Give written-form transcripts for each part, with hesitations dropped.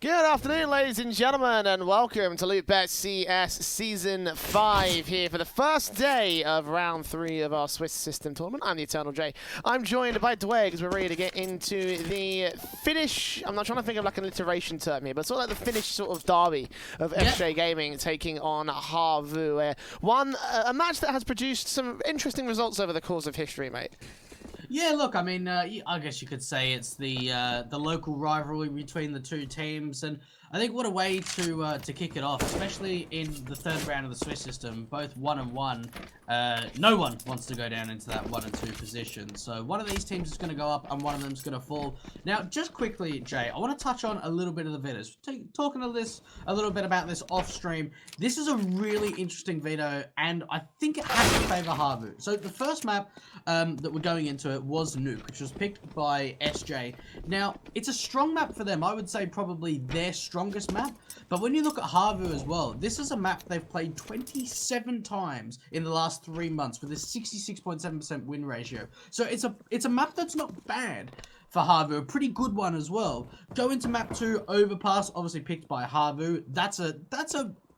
Good afternoon, ladies and gentlemen, and welcome to LOOT.BET CS Season 5 here for the first day of Round 3 of our Swiss System Tournament. I'm the Eternal J. I'm joined by Dwayne as we're ready to get into the Finnish, I'm not trying to think of like an alliteration term here, but sort of like the Finnish sort of derby of SJ Gaming taking on HAVU. A match that has produced some interesting results over the course of history, mate. Yeah, look, I mean, I guess you could say it's the local rivalry between the two teams, and I think what a way to kick it off, especially in the third round of the Swiss system, both 1 and 1. No one wants to go down into that 1 and 2 position, so one of these teams is going to go up and one of them is going to fall. Now, just quickly, Jay, I want to touch on a little bit of the vetos. Talking to this a little bit about this off stream. This is a really interesting veto, and I think it has to favour HAVU. So the first map that we're going into it was Nuke, which was picked by SJ. Now, it's a strong map for them. I would say probably their strongest map. But when you look at HAVU as well, this is a map they've played 27 times in the last 3 months with a 66.7% win ratio. So it's a map that's not bad for HAVU, a pretty good one as well. Go into map 2, Overpass, obviously picked by HAVU. That's a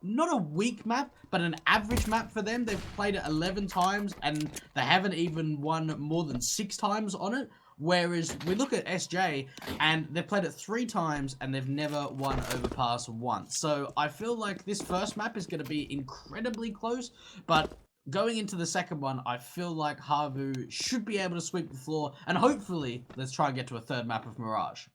not a weak map, but an average map for them. They've played it 11 times, and they haven't even won more than 6 times on it. Whereas we look at SJ, and they've played it 3 times, and they've never won Overpass once. So I feel like this first map is going to be incredibly close, but going into the second one, I feel like HAVU should be able to sweep the floor, and hopefully, let's try and get to a third map of Mirage.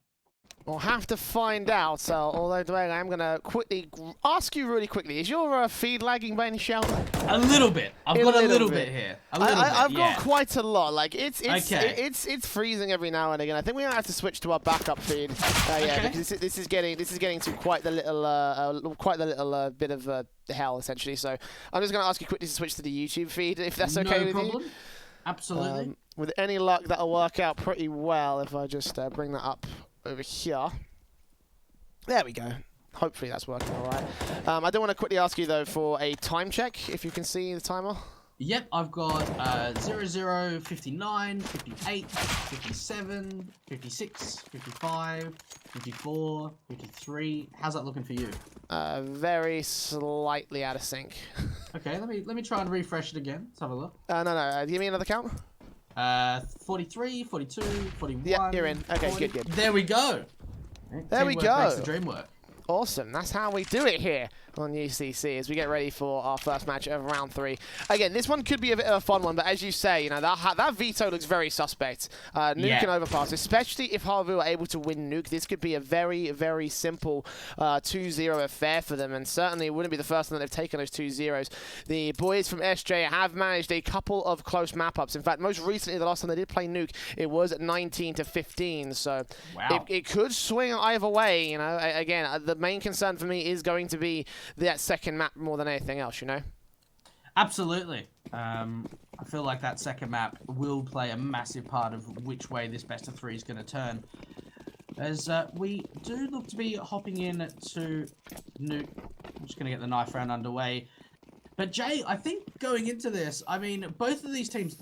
We'll have to find out, although Dwayne, I'm going to quickly ask you really quickly, is your feed lagging by any shout? A little bit. I've got a little bit here. I've got quite a lot. Like it's freezing every now and again. I think we might have to switch to our backup feed. Because this is getting to quite the little bit of hell essentially. So I'm just going to ask you quickly to switch to the YouTube feed if that's okay with you. Absolutely. With any luck, that'll work out pretty well if I just bring that up over here. There we go. Hopefully that's working all right. I do want to quickly ask you, though, for a time check, if you can see the timer. Yep, I've got 00, 59, 58, 57, 56, 55, 54, 53. How's that looking for you? Very slightly out of sync. Okay, let me try and refresh it again. Let's have a look. No. Give me another count. 43, 42, 41. Yeah, you're in. Okay, 40. good. There we go. There we go. Makes the dream work. Awesome. That's how we do it here on UCC as we get ready for our first match of round 3. Again, this one could be a bit of a fun one, but as you say, you know, that veto looks very suspect. Nuke and Overpass, especially if HAVU are able to win Nuke, this could be a very, very simple 2-0 affair for them, and certainly it wouldn't be the first time that they've taken those 2-0s. The boys from SJ have managed a couple of close map-ups. In fact, most recently, the last time they did play Nuke, it was at 19-15, so it could swing either way, you know. Again, the main concern for me is going to be that second map more than anything else, you know? Absolutely. I feel like that second map will play a massive part of which way this best of 3 is going to turn. As we do look to be hopping in to Nuke. I'm just going to get the knife round underway. But Jay, I think going into this, I mean, both of these teams,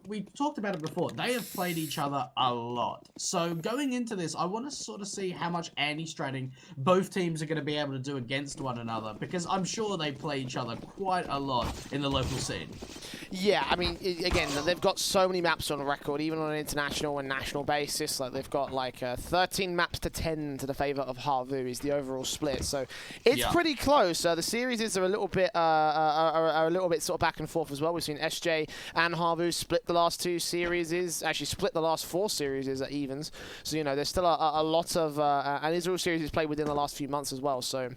we talked about it before, they have played each other a lot. So going into this, I want to sort of see how much anti-stratting both teams are going to be able to do against one another, because I'm sure they play each other quite a lot in the local scene. Yeah, I mean, again, they've got so many maps on record, even on an international and national basis. Like they've got like 13 maps to 10 to the favour of HAVU is the overall split. So it's pretty close. The series are a little bit sort of back and forth as well. We've seen SJ and HAVU split the last 2 series, actually split the last 4 series at evens. So, you know, there's still a lot of, and these are all series played within the last few months as well. So,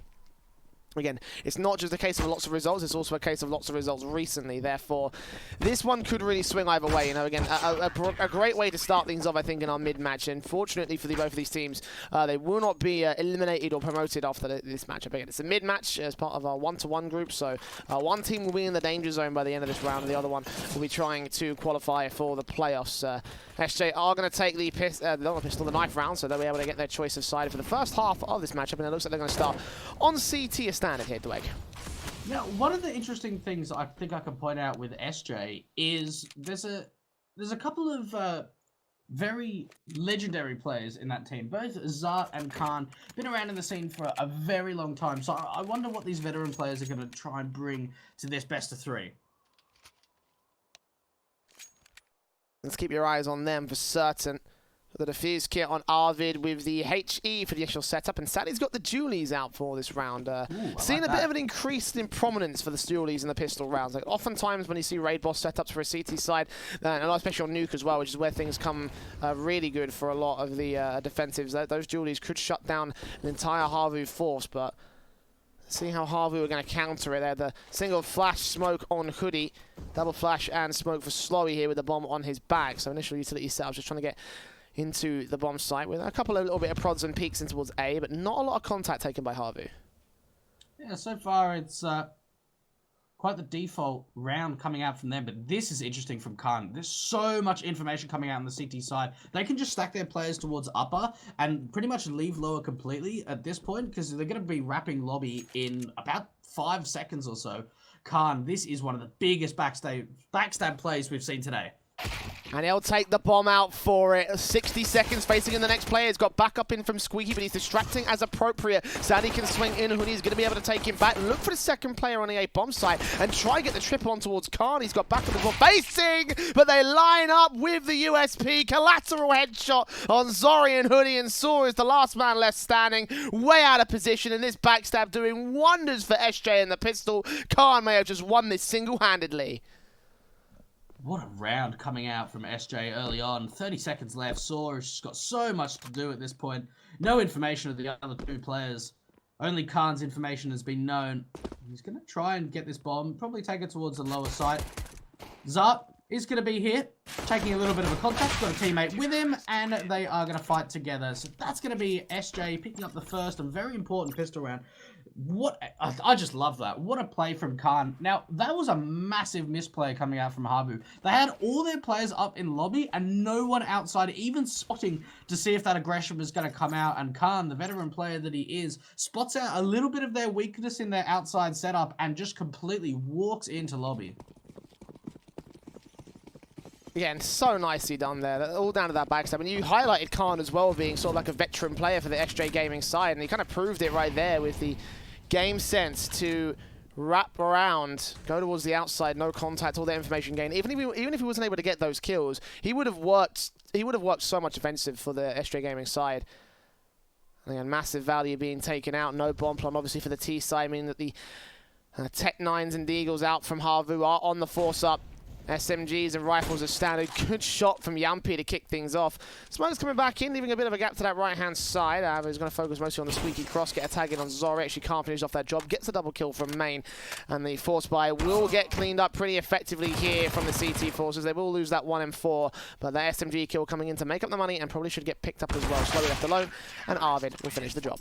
again, it's not just a case of lots of results, it's also a case of lots of results recently. Therefore, this one could really swing either way. You know, again, a great way to start things off, I think, in our mid-match. And fortunately for both of these teams, they will not be eliminated or promoted after this matchup. Again, it's a mid-match as part of our 1-to-1 group. So one team will be in the danger zone by the end of this round, and the other one will be trying to qualify for the playoffs. SJ are going to take the knife round, so they'll be able to get their choice of side for the first half of this matchup. And it looks like they're going to start on CT standard here, Dwayne. Now, one of the interesting things I think I can point out with SJ is there's a couple of very legendary players in that team. Both Zart and Khan been around in the scene for a very long time. So I wonder what these veteran players are going to try and bring to this best of 3. Let's keep your eyes on them for certain. The defuse kit on Arvid with the HE for the initial setup, and Sally's got the dualies out for this round. Seeing a bit of an increase in prominence for the dualies in the pistol rounds. Like oftentimes when you see raid boss setups for a CT side, and especially on Nuke as well, which is where things come really good for a lot of the defensives. Those dualies could shut down an entire HAVU force, but see how HAVU are going to counter it there. The single flash smoke on Hoodie, double flash and smoke for Slowy here with the bomb on his back. So initial utility setups, just trying to get into the bomb site with a couple of little bit of prods and peeks in towards A, but not a lot of contact taken by HAVU. Yeah, so far it's quite the default round coming out from them, but this is interesting from Khan. There's so much information coming out on the CT side. They can just stack their players towards upper and pretty much leave lower completely at this point because they're going to be wrapping lobby in about 5 seconds or so. Khan, this is one of the biggest backstab plays we've seen today. And he'll take the bomb out for it. 60 seconds facing in the next player. He's got backup in from Squeaky, but he's distracting as appropriate. Sadie can swing in. Hoodie's going to be able to take him back. Look for the second player on the A bomb site and try to get the triple on towards Khan. He's got backup as well. Facing, but they line up with the USP. Collateral headshot on Zori and Hoodie, and Saw is the last man left standing. Way out of position, and this backstab doing wonders for SJ and the pistol. Khan may have just won this single-handedly. What a round coming out from SJ early on. 30 seconds left. Saw has just got so much to do at this point. No information of the other 2 players. Only Khan's information has been known. He's going to try and get this bomb. Probably take it towards the lower site. Zart is going to be here. Taking a little bit of a contact. Got a teammate with him. And they are going to fight together. So that's going to be SJ picking up the first and very important pistol round. I just love that. What a play from Khan. Now, that was a massive misplay coming out from HAVU. They had all their players up in lobby and no one outside even spotting to see if that aggression was going to come out. And Khan, the veteran player that he is, spots out a little bit of their weakness in their outside setup and just completely walks into lobby. Yeah, and so nicely done there. All down to that backstab. And you highlighted Khan as well being sort of like a veteran player for the SJ Gaming side, and he kind of proved it right there with the game sense to wrap around, go towards the outside, no contact, all that information gain. Even if he wasn't able to get those kills, he would have worked so much offensive for the SJ Gaming side. And again, massive value being taken out. No bomb plan, obviously, for the T side, meaning that the Tech 9s and Deagles out from HAVU are on the force up. SMGs and rifles are standard. Good shot from Yampi to kick things off. Smoke's coming back in, leaving a bit of a gap to that right-hand side. He's going to focus mostly on the squeaky cross, get a tag in on Zori. Actually can't finish off that job. Gets a double kill from main. And the force buy will get cleaned up pretty effectively here from the CT forces. They will lose that 1 and 4, but the SMG kill coming in to make up the money and probably should get picked up as well. Slowly left alone, and Arvid will finish the job.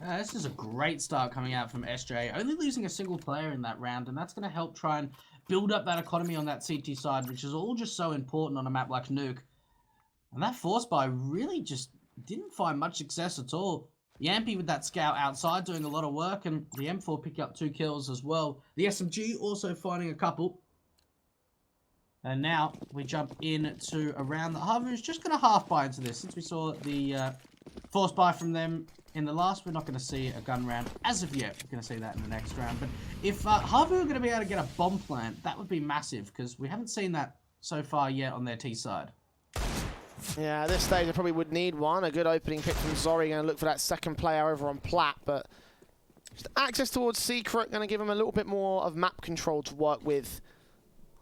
This is a great start coming out from SJ. Only losing a single player in that round, and that's going to help try and build up that economy on that CT side, which is all just so important on a map like Nuke. And that force buy really just didn't find much success at all. Yampi with that scout outside doing a lot of work, and the M4 picking up 2 kills as well. The SMG also finding a couple. And now we jump into a round that HAVU is just going to half buy into this. Since we saw the force buy from them in the last, we're not going to see a gun round as of yet. We're going to see that in the next round. But if HAVU are going to be able to get a bomb plant, that would be massive, because we haven't seen that so far yet on their T side. Yeah, at this stage I probably would need one. A good opening pick from Zori, going to look for that second player over on Plat, but just access towards Secret, going to give him a little bit more of map control to work with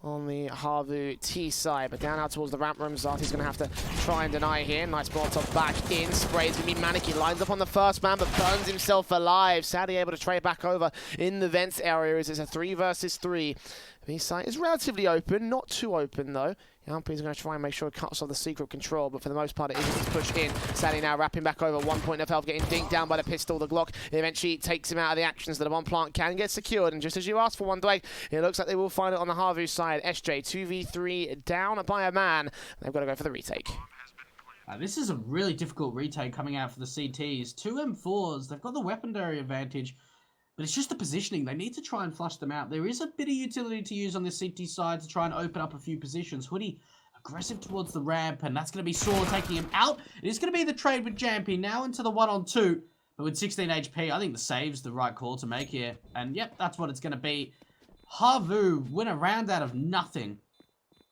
on the HAVU T side. But down out towards the ramp room, Zarti's going to have to try and deny here. Nice Molotov back in. Spray's going to be Manic. He lines up on the first man, but burns himself alive. Sadly able to trade back over in the vents area as it's a 3 versus 3. B site is relatively open, not too open though. Yampi's going to try and make sure it cuts off the Secret control, but for the most part it is just pushed in. Sadly now wrapping back over, 1 point of health, getting dinked down by the pistol. The Glock eventually takes him out of the action, so the bomb plant can get secured. And just as you asked for one, Dwayne, it looks like they will find it on the HAVU side. SJ 2v3 down by a man. They've got to go for the retake. This is a really difficult retake coming out for the CTs. 2 M4s, they've got the weaponry advantage, but it's just the positioning. They need to try and flush them out. There is a bit of utility to use on the CT side to try and open up a few positions. Hoodie aggressive towards the ramp, and that's going to be Saw taking him out. It is going to be the trade with Jampy now into the 1-on-2, but with 16 HP, I think the save's the right call to make here. And yep, that's what it's going to be. HAVU win a round out of nothing.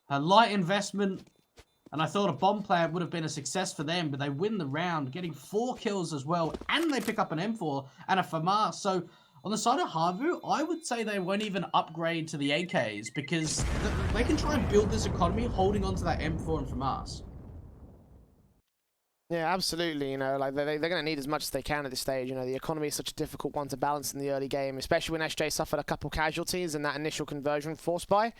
A light investment, and I thought a bomb plant would have been a success for them, but they win the round, getting 4 kills as well, and they pick up an M4 and a FAMAS. So on the side of HAVU, I would say they won't even upgrade to the AKs, because they can try and build this economy holding on to that M4 and FAMAS. Yeah, absolutely. You know, like they're going to need as much as they can at this stage. You know, the economy is such a difficult one to balance in the early game, especially when SJ suffered a couple casualties and that initial conversion forced buy.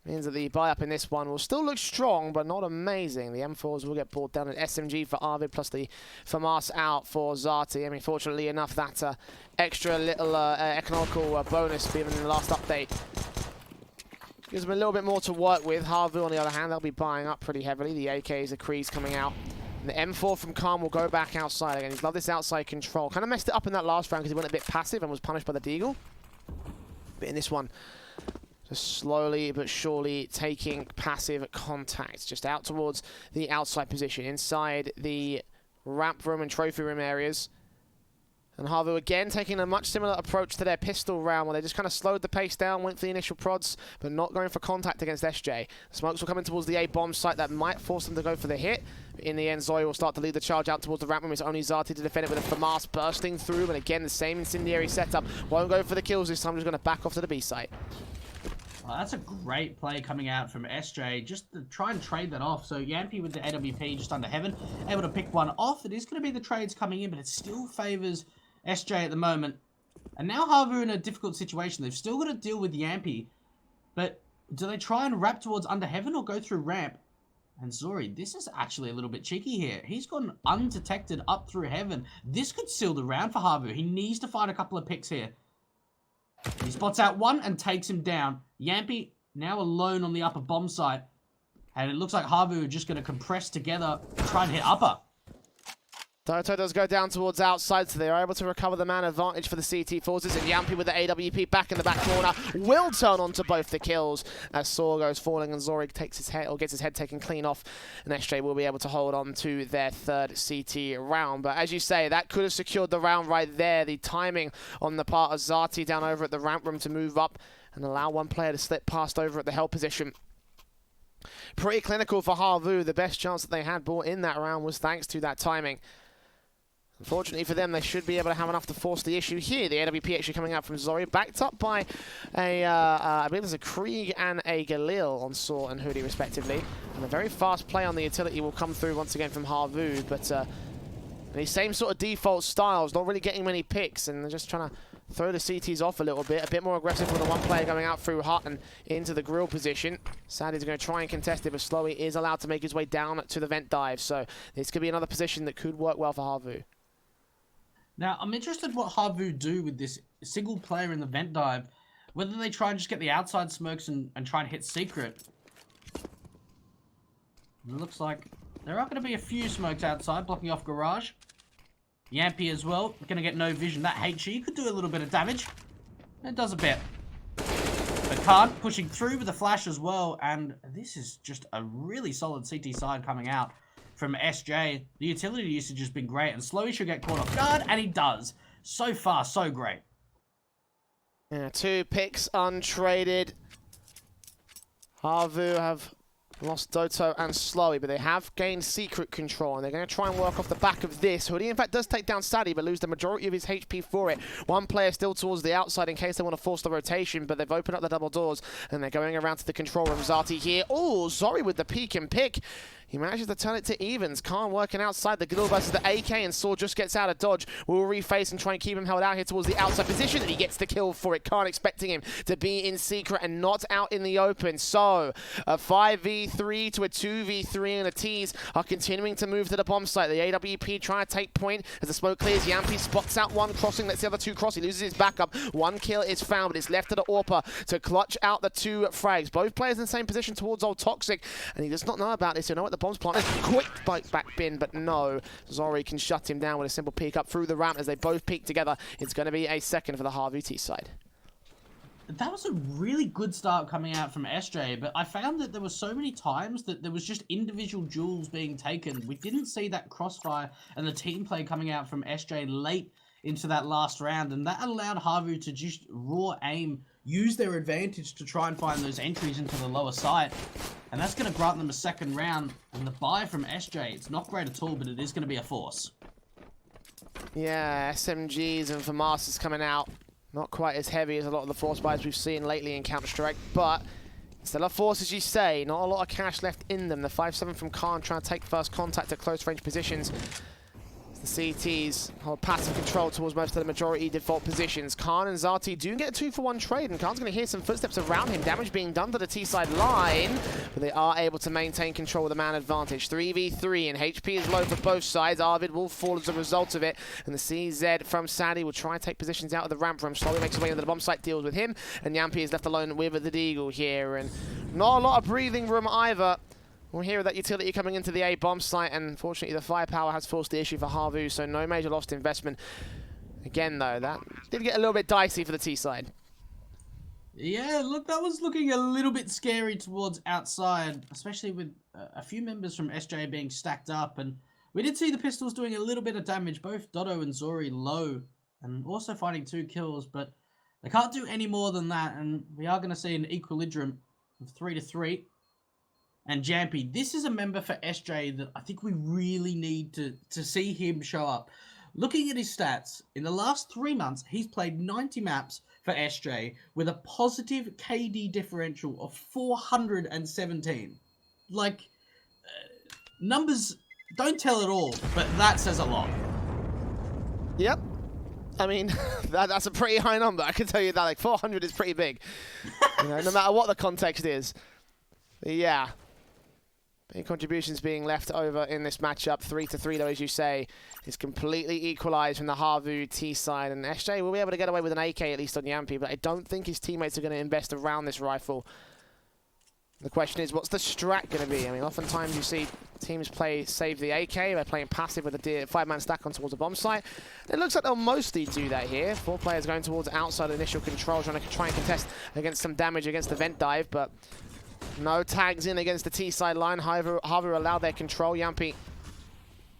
Means that the buy-up in this one will still look strong, but not amazing. The M4s will get brought down at SMG for Arvid, plus the FAMAS out for Zati. I mean, fortunately enough, that extra little economical bonus being in the last update gives them a little bit more to work with. HAVU, on the other hand, they'll be buying up pretty heavily. The AKs, the Krees coming out. And the M4 from Calm will go back outside again. He's loved this outside control. Kind of messed it up in that last round because he went a bit passive and was punished by the Deagle. But in this one, just slowly but surely taking passive contact. Just out towards the outside position, inside the ramp room and trophy room areas. And HAVU again taking a much similar approach to their pistol round, where they just kind of slowed the pace down, went for the initial prods, but not going for contact against SJ. The smokes will come in towards the A-bomb site that might force them to go for the hit. In the end, Zoe will start to lead the charge out towards the ramp room. It's only Zati to defend it with a FAMAS bursting through, and again, the same incendiary setup. Won't go for the kills this time, just going to back off to the B site. Well, that's a great play coming out from SJ, just to try and trade that off. So Yampy with the AWP just under heaven, able to pick one off. It is going to be the trades coming in, but it still favors SJ at the moment. And now HAVU in a difficult situation. They've still got to deal with Yampy, but do they try and wrap towards under heaven or go through ramp? And Zori, this is actually a little bit cheeky here. He's gone undetected up through heaven. This could seal the round for HAVU. He needs to find a couple of picks here. He spots out one and takes him down. Yampy now alone on the upper bomb site. And it looks like HAVU are just going to compress together and try and hit upper. Toto does go down towards outside, so they are able to recover the man advantage for the CT forces. And Yampy with the AWP back in the back corner will turn on to both the kills as Saw goes falling and Zorig takes his head, or gets his head taken clean off. And SJ will be able to hold on to their third CT round. But as you say, that could have secured the round right there. The timing on the part of Zati down over at the ramp room to move up and allow one player to slip past over at the hell position. Pretty clinical for HAVU. The best chance that they had brought in that round was thanks to that timing. Unfortunately for them, they should be able to have enough to force the issue here. The AWP actually coming out from Zori, backed up by a, I believe there's a Krieg and a Galil on Saw and Hoodie respectively. And a very fast play on the utility will come through once again from HAVU, but the same sort of default styles, not really getting many picks, and they're just trying to throw the CTs off a bit more aggressive with the one player going out through Hut and into the grill position. Sadly's going to try and contest it, but Slowy is allowed to make his way down to the vent dive, so this could be another position that could work well for HAVU. Now, I'm interested what HAVU do with this single player in the vent dive. Whether they try and just get the outside smokes and try and hit secret. It looks like there are going to be a few smokes outside, blocking off garage. Yampy as well, going to get no vision. That HE could do a little bit of damage. It does a bit. But Khan pushing through with a flash as well. And this is just a really solid CT side coming out from SJ. The utility usage has been great, and Slowy should get caught off guard, and he does. So far, so great. Yeah, 2 picks untraded. HAVU have lost Doto and Slowy, but they have gained secret control, and they're going to try and work off the back of this. Hoodie, in fact, does take down Sadie, but lose the majority of his HP for it. One player still towards the outside in case they want to force the rotation, but they've opened up the double doors, and they're going around to the control room. Zati here. Oh, Zori with the peek and pick. He manages to turn it to evens. Khan working outside. The Gil versus the AK, and Saw just gets out of dodge. Will reface and try and keep him held out here towards the outside position, and he gets the kill for it. Khan expecting him to be in secret and not out in the open. So, a 5v3 to a 2v3, and the T's are continuing to move to the bomb site. The AWP trying to take point as the smoke clears. Yampy spots out one crossing, lets the other 2 cross. He loses his backup. 1 kill is found, but it's left to the AWPer to clutch out the 2 frags. Both players in the same position towards Old Toxic, and he does not know about this. You know what, the bomb's planted. Quick bite back bin, but no. Zori can shut him down with a simple peek up through the ramp as they both peek together. It's going to be a second for the HAVU T side. that was a really good start coming out from SJ, but I found that there were so many times that there was just individual duels being taken. We didn't see that crossfire and the team play coming out from SJ late into that last round, and that allowed HAVU to just raw aim, use their advantage to try and find those entries into the lower site, and that's going to grant them a second round. And the buy from SJ, it's not great at all, but it is going to be a force. Yeah, SMGs and FAMASas coming out. Not quite as heavy as a lot of the force buys we've seen lately in Counter-Strike, but still a force, as you say. Not a lot of cash left in them. The 5-7 from Khan trying to take first contact at close range positions. The CTs hold passive control towards most of the majority default positions. Khan and Zati do get a 2-for-1 trade, and Khan's going to hear some footsteps around him. Damage being done to the T-side line, but they are able to maintain control of the man advantage. 3v3, and HP is low for both sides. Arvid will fall as a result of it, and the CZ from Sadie will try and take positions out of the ramp room. Slowly makes his way into the bomb site, deals with him, and Yampi is left alone with the Deagle here, and not a lot of breathing room either. We'll hear that utility coming into the A bomb site, and unfortunately the firepower has forced the issue for HAVU, so no major lost investment. Again though, that did get a little bit dicey for the T side. Yeah, look, that was looking a little bit scary towards outside, especially with a few members from SJ being stacked up, and we did see the pistols doing a little bit of damage, both Dodo and Zori low, and also finding 2 kills, but they can't do any more than that, and we are going to see an equilibrium of 3-3. And Jampy, this is a member for SJ that I think we really need to see him show up. Looking at his stats, in the last 3 months, he's played 90 maps for SJ with a positive KD differential of 417. Like, numbers don't tell it all, but that says a lot. Yep. I mean, that's a pretty high number, I can tell you that. Like, 400 is pretty big. You know, no matter what the context is. But yeah. Big contributions being left over in this matchup. 3-3 though, as you say, is completely equalized from the HAVU T side, and SJ will be able to get away with an AK at least on Yampi, but I don't think his teammates are going to invest around this rifle. The question is, what's the strat going to be? I mean, oftentimes you see teams save the AK, they're playing passive with a 5-man stack on towards a bomb site. It looks like they'll mostly do that here. 4 players going towards outside initial control, trying to try and contest against some damage against the vent dive, but no tags in against the T-side line. HAVU allowed their control. Yampi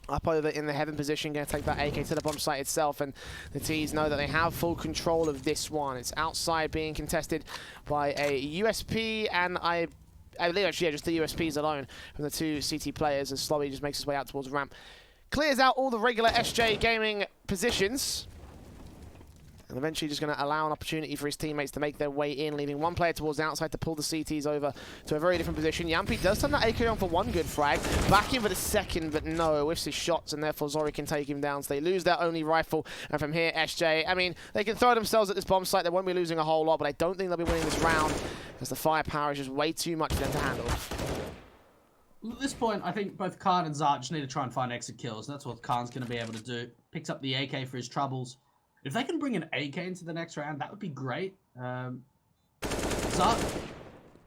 up over in the heaven position, going to take that AK to the bomb site itself, and the T's know that they have full control of this one. It's outside being contested by a USP, and I believe actually, yeah, just the USPs alone from the 2 CT players, as Slobby just makes his way out towards the ramp. Clears out all the regular SJ gaming positions, and eventually just going to allow an opportunity for his teammates to make their way in, leaving 1 player towards the outside to pull the CTs over to a very different position. Yampi does turn that AK on for 1 good frag. Back in for the second, but no, whiffs his shots, and therefore Zori can take him down. So they lose their only rifle, and from here, SJ, I mean, they can throw themselves at this bomb site. They won't be losing a whole lot, but I don't think they'll be winning this round, as the firepower is just way too much for them to handle. At this point, I think both Khan and Zart just need to try and find exit kills. That's what Khan's going to be able to do. Picks up the AK for his troubles. If they can bring an AK into the next round, that would be great. Zart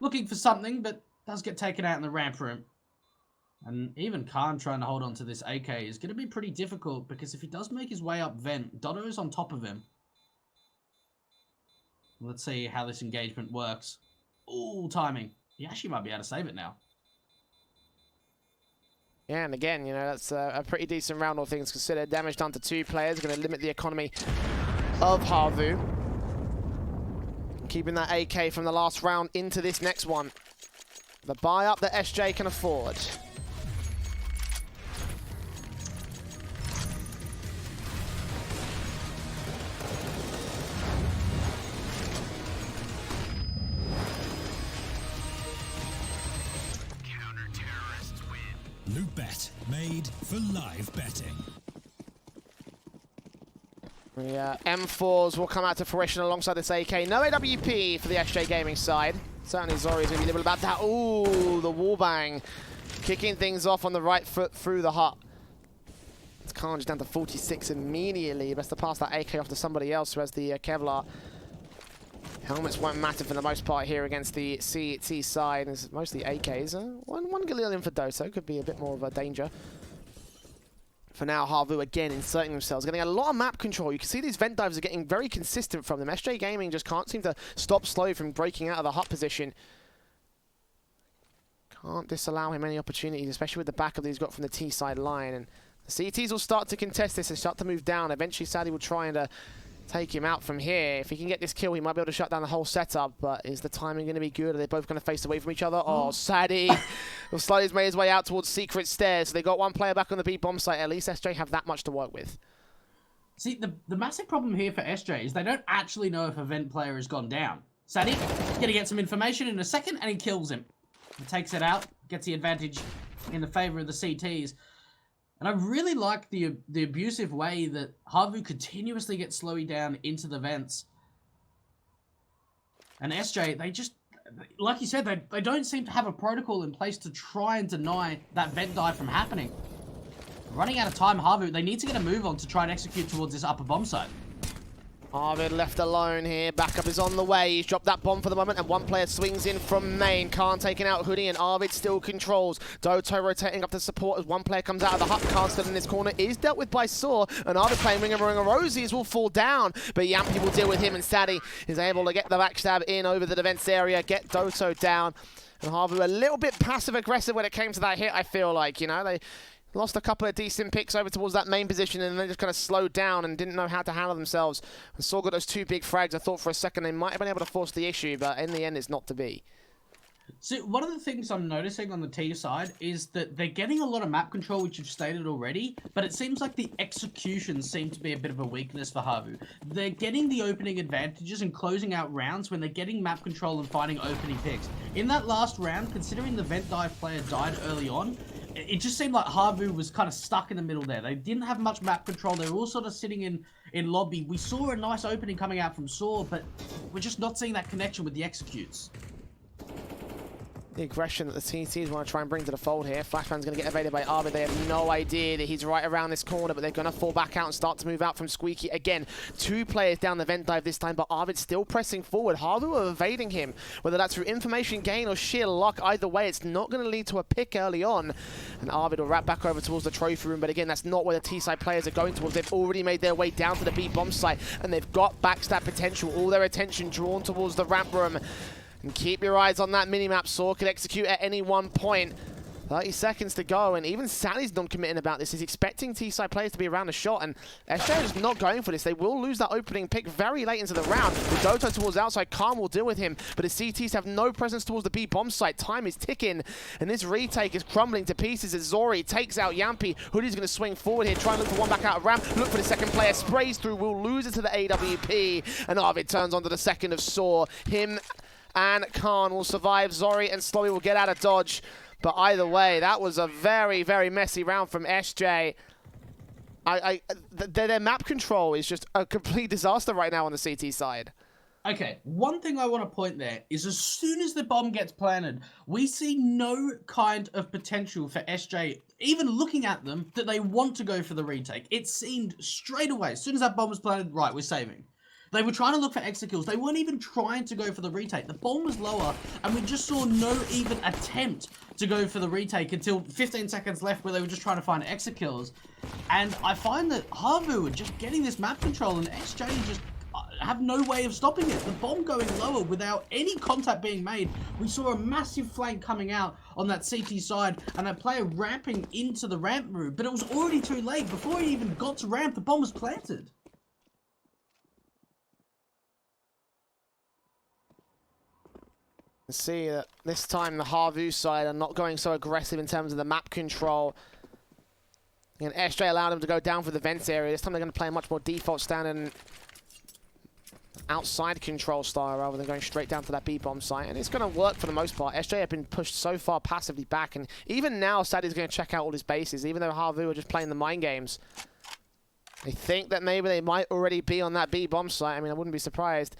looking for something, but does get taken out in the ramp room. And even Khan trying to hold on to this AK is going to be pretty difficult, because if he does make his way up vent, Dodo's on top of him. Let's see how this engagement works. Ooh, timing. He actually might be able to save it now. Yeah, and again, you know, that's a pretty decent round, all things considered. Damage done to 2 players, going to limit the economy of HAVU. Keeping that AK from the last round into this next one. The buy-up that SJ can afford. LOOT.BET, made for live betting. The M4s will come out to fruition alongside this AK. No AWP for the SJ Gaming side. Certainly Zori's going to be liberal about that. Ooh, the wallbang. Kicking things off on the right foot through the hut. It's Khan just down to 46 immediately. Best to pass that AK off to somebody else who has the Kevlar. Helmets won't matter for the most part here against the CT side. It's mostly AKs. One Galil in for Doto could be a bit more of a danger for now. HAVU again inserting themselves, getting a lot of map control. You can see these vent dives are getting very consistent from them. SJ Gaming just can't seem to stop Slow from breaking out of the hut position. Can't disallow him any opportunities, especially with the backup that he's got from the T side line. And the CTs will start to contest this and start to move down. Eventually, Sadie will try and take him out from here. If he can get this kill, he might be able to shut down the whole setup, but is the timing going to be good? Are they both going to face away from each other? Oh, Sadie will slowly made his way out towards secret stairs. So they got one player back on the B bomb site. At least SJ have that much to work with. See, the massive problem here for SJ is they don't actually know if a vent player has gone down. Sadie going to get some information in a second, and he kills him. He takes it out, gets the advantage in the favor of the CTs. And I really like the abusive way that HAVU continuously gets Slowy down into the vents. And SJ, they just, like you said, they don't seem to have a protocol in place to try and deny that vent dive from happening. Running out of time, HAVU, they need to get a move on to try and execute towards this upper bomb site. Arvid left alone here. Backup is on the way. He's dropped that bomb for the moment, and one player swings in from main. Khan taking out Hoodie, and Arvid still controls. Doto rotating up to support as one player comes out of the hut. Khan still in this corner is dealt with by Saw, and Arvid playing Ring of Rosies will fall down, but Yampy will deal with him, and Sadie is able to get the backstab in over the defense area, get Doto down. And HAVU a little bit passive-aggressive when it came to that hit, I feel like. You know, they lost a couple of decent picks over towards that main position, and they just kind of slowed down and didn't know how to handle themselves. And Saw got those two big frags. I thought for a second they might have been able to force the issue, but in the end it's not to be. So one of the things I'm noticing on the T side is that they're getting a lot of map control, which you've stated already, but it seems like the execution seems to be a bit of a weakness for HAVU. They're getting the opening advantages and closing out rounds when they're getting map control and finding opening picks. In that last round, considering the vent dive player died early on, it just seemed like HAVU was kind of stuck in the middle there. They didn't have much map control. They were all sort of sitting in lobby. We saw a nice opening coming out from Saw, but we're just not seeing that connection with the executes. The aggression that the CTs want to try and bring to the fold here. Flashman's going to get evaded by Arvid. They have no idea that he's right around this corner, but they're going to fall back out and start to move out from Squeaky. Again, two players down the vent dive this time, but Arvid's still pressing forward. HAVU are evading him, whether that's through information gain or sheer luck. Either way, it's not going to lead to a pick early on. And Arvid will wrap back over towards the trophy room, but again, that's not where the T-side players are going towards. They've already made their way down to the B-bomb site, and they've got backstab potential. All their attention drawn towards the ramp room. And keep your eyes on that minimap. Saw could execute at any one point. 30 seconds to go, and even Sally's non-committing about this. He's expecting T-side players to be around the shot, and SJ is not going for this. They will lose that opening pick very late into the round. With Doto towards outside, Khan will deal with him, but the CTs have no presence towards the B-bomb site. Time is ticking, and this retake is crumbling to pieces as Zori takes out Yampy. Hoodie's going to swing forward here, try and look for one back out of ramp. Look for the second player, sprays through, will lose it to the AWP, and Arvid turns onto the second of Saw. Him and Khan will survive. Zori and Slowy will get out of dodge. But either way, that was a very, very messy round from SJ. Their map control is just a complete disaster right now on the CT side. Okay, one thing I want to point there is as soon as the bomb gets planted, we see no kind of potential for SJ, even looking at them, that they want to go for the retake. It seemed straight away, as soon as that bomb was planted, right, we're saving. They were trying to look for executes. They weren't even trying to go for the retake. The bomb was lower, and we just saw no even attempt to go for the retake until 15 seconds left where they were just trying to find executes. And I find that HAVU are just getting this map control, and SJ just have no way of stopping it. The bomb going lower without any contact being made. We saw a massive flank coming out on that CT side, and a player ramping into the ramp room, but it was already too late. Before he even got to ramp, the bomb was planted. See that this time the HAVU side are not going so aggressive in terms of the map control. And SJ allowed them to go down for the vents area. This time they're going to play a much more default standard and outside control style rather than going straight down to that B-bomb site. And it's going to work for the most part. SJ have been pushed so far passively back. And even now, Sadie's going to check out all his bases, even though HAVU are just playing the mind games. They think that maybe they might already be on that B-bomb site. I mean, I wouldn't be surprised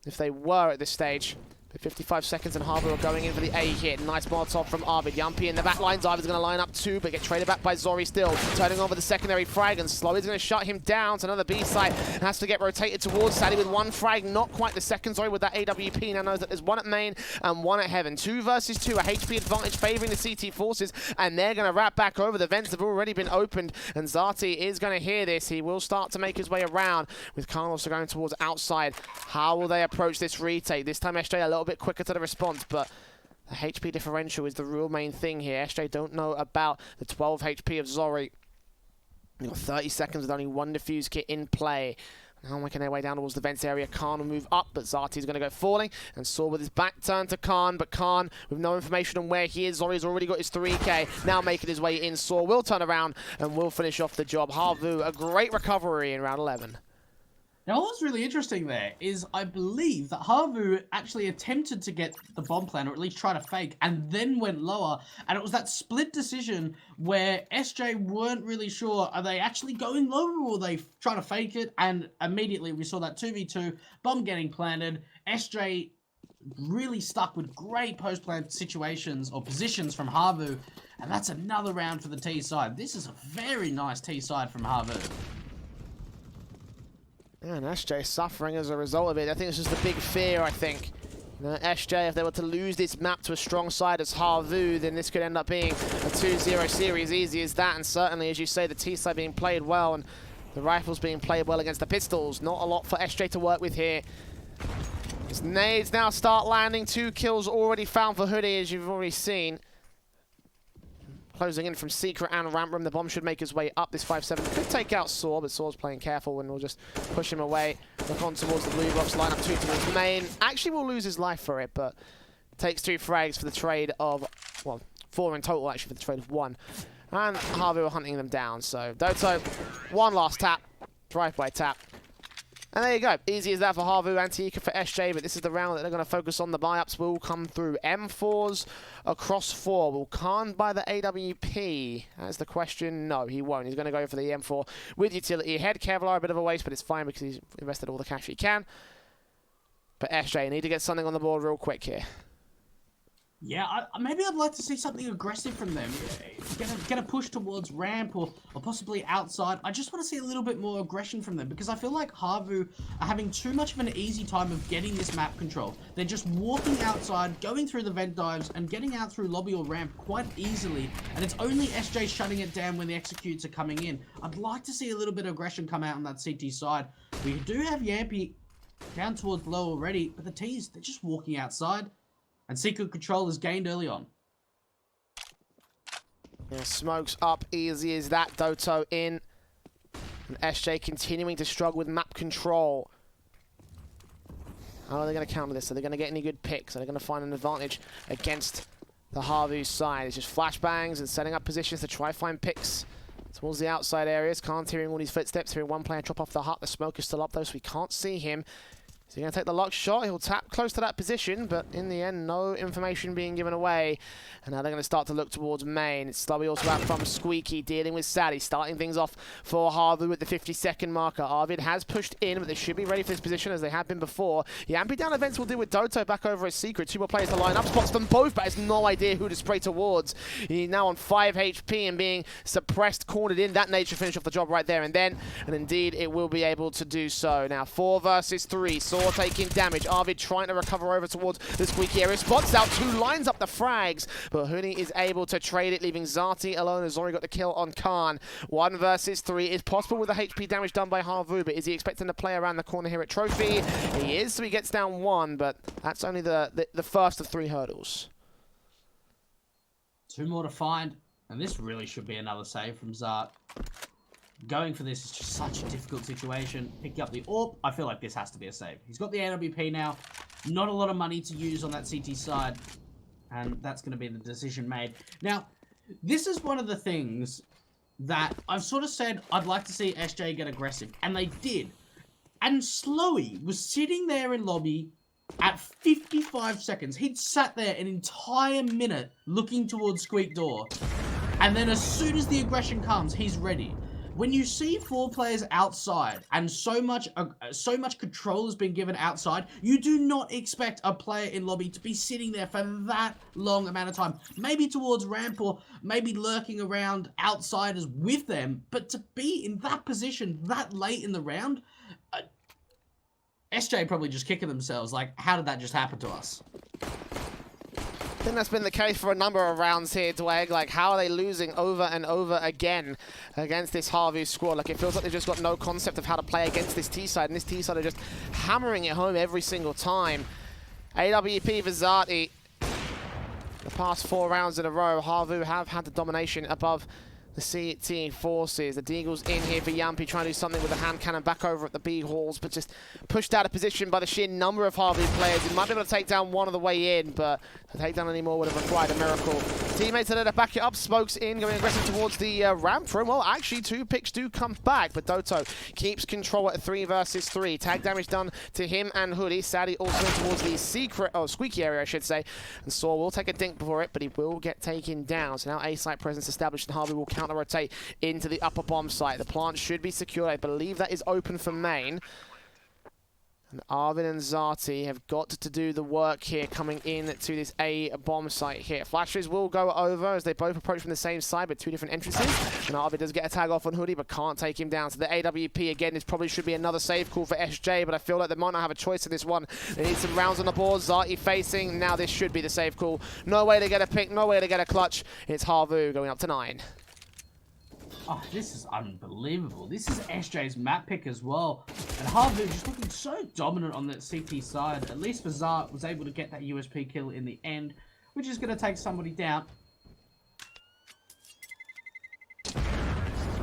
if they were at this stage. 55 seconds and HAVU are going in for the A hit. Nice Molotov from Arvid. Yumpy in the back lines. Arvid's going to line up 2, but get traded back by Zori still. Turning over the secondary frag, and Slowy's going to shut him down to another B site. Has to get rotated towards Sadie with 1 frag. Not quite the second, Zori with that AWP. Now knows that there's 1 at main and 1 at heaven. 2 versus 2. A HP advantage favoring the CT forces, and they're going to wrap back over. The vents have already been opened, and Zati is going to hear this. He will start to make his way around, with Khan also going towards outside. How will they approach this retake? This time SJ a little bit quicker to the response, but the HP differential is the real main thing here. SJ don't know about the 12 HP of Zori. You've got 30 seconds with only 1 defuse kit in play. Now making their way down towards the vents area. Khan will move up, but Zati's going to go falling. And Saw with his back turned to Khan, but Khan with no information on where he is. Zori's already got his 3k. Now making his way in. Saw will turn around and will finish off the job. HAVU, a great recovery in round 11. Now, what's really interesting there is I believe that HAVU actually attempted to get the bomb plan, or at least try to fake, and then went lower. And it was that split decision where SJ weren't really sure, are they actually going lower or are they trying to fake it? And immediately we saw that 2v2, bomb getting planted. SJ really stuck with great post-plant situations or positions from HAVU. And that's another round for the T side. This is a very nice T side from HAVU. Yeah, and SJ suffering as a result of it. I think it's just a big fear, I think. You know, SJ, if they were to lose this map to a strong side as HAVU, then this could end up being a 2-0 series, easy as that. And certainly, as you say, the T side being played well and the rifles being played well against the pistols. Not a lot for SJ to work with here. His nades now start landing. 2 kills already found for Hoodie, as you've already seen. Closing in from Secret and Ramp Room. The bomb should make his way up. This 5-7 could take out Saw, but Saw's playing careful and we'll just push him away. Look on towards the blue box, line up 2 towards main. Actually will lose his life for it, but takes 2 frags for the trade of, well, 4 in total actually for the trade of 1. And HAVU are hunting them down, so Doto, 1 last tap, drive-by tap. And there you go. Easy as that for HAVU, Anti-Eco for SJ, but this is the round that they're going to focus on. The buy-ups will come through. M4s across 4. Will Khan buy the AWP? That's the question. No, he won't. He's going to go for the M4 with utility. Head Kevlar, a bit of a waste, but it's fine because he's invested all the cash he can. But SJ, need to get something on the board real quick here. Yeah, maybe I'd like to see something aggressive from them. Get a push towards ramp or possibly outside. I just want to see a little bit more aggression from them because I feel like HAVU are having too much of an easy time of getting this map control. They're just walking outside, going through the vent dives, and getting out through lobby or ramp quite easily. And it's only SJ shutting it down when the executes are coming in. I'd like to see a little bit of aggression come out on that CT side. We do have Yampy down towards low already, but the T's, they're just walking outside. And secret control is gained early on. Yeah, smokes up, easy as that. Doto in. And SJ continuing to struggle with map control. How are they going to counter this? Are they going to get any good picks? Are they going to find an advantage against the HAVU side? It's just flashbangs and setting up positions to try find picks towards the outside areas. Can't hearing all these footsteps. Hearing one player drop off the hut. The smoke is still up though, so we can't see him. So he's going to take the lock shot. He'll tap close to that position, but in the end, no information being given away. And now they're going to start to look towards main. It's slowly also out from Squeaky, dealing with Sadie, starting things off for HAVU at the 50-second marker. Arvid has pushed in, but they should be ready for this position as they have been before. Yampy down events will deal with Doto back over as Secret. 2 more players to line up, spots them both, but has no idea who to spray towards. He's now on 5 HP and being suppressed, cornered in. That nade should finish off the job right there and then. And indeed, it will be able to do so. Now, 4 versus 3. Saw taking damage. Arvid trying to recover over towards the Squeaky area. Spots out 2, lines up the frags, but Hooney is able to trade it, leaving Zati alone as Zori got the kill on Khan. 1 versus 3 is possible with the HP damage done by HAVU, but is he expecting to play around the corner here at Trophy? He is, so he gets down 1, but that's only the first of 3 hurdles. 2 more to find, and this really should be another save from Zart. Going for this is just such a difficult situation. Picking up the AWP, I feel like this has to be a save. He's got the AWP now. Not a lot of money to use on that CT side. And that's going to be the decision made. Now, this is one of the things that I've sort of said I'd like to see SJ get aggressive. And they did. And Slowy was sitting there in lobby at 55 seconds. He'd sat there an entire minute looking towards Squeak door. And then as soon as the aggression comes, he's ready. when you see 4 players outside and so much control has been given outside, you do not expect a player in lobby to be sitting there for that long amount of time. Maybe towards ramp or maybe lurking around outsiders with them, but to be in that position that late in the round, SJ probably just kicking themselves. Like, how did that just happen to us? I think that's been the case for a number of rounds here, Dweg. Like, how are they losing over and over again against this HAVU squad? Like, it feels like they've just got no concept of how to play against this T-side, and this T-side are just hammering it home every single time. AWP Vazati, the past 4 rounds in a row, HAVU have had the domination above the CT forces. The Deagle's in here for Yampy, trying to do something with the hand cannon back over at the B halls, but just pushed out of position by the sheer number of HAVU players. He might be able to take down one on the way in, but to take down any more would have required a miracle. Teammates are there to back it up. Smokes in, going aggressive towards the ramp room. Well, actually, 2 picks do come back, but Doto keeps control at 3 versus 3. Tag damage done to him and Hoodie. Sadie also towards the squeaky area, I should say. And Saw will take a dink before it, but he will get taken down. So now A-site presence established, and HAVU will counter-rotate into the upper bomb site. The plant should be secure. I believe that is open for main. And Arvin and Zati have got to do the work here, coming in to this A bomb site here. Flashes will go over as they both approach from the same side, but 2 different entrances. And Arvin does get a tag off on Hoodie, but can't take him down. So the AWP, again, this probably should be another save call for SJ, but I feel like they might not have a choice in this one. They need some rounds on the board. Zati facing. Now this should be the save call. No way to get a pick, no way to get a clutch. It's HAVU going up to 9. Oh, this is unbelievable. This is SJ's map pick as well. And HAVU just looking so dominant on that CT side. At least Fazar was able to get that USP kill in the end, which is going to take somebody down.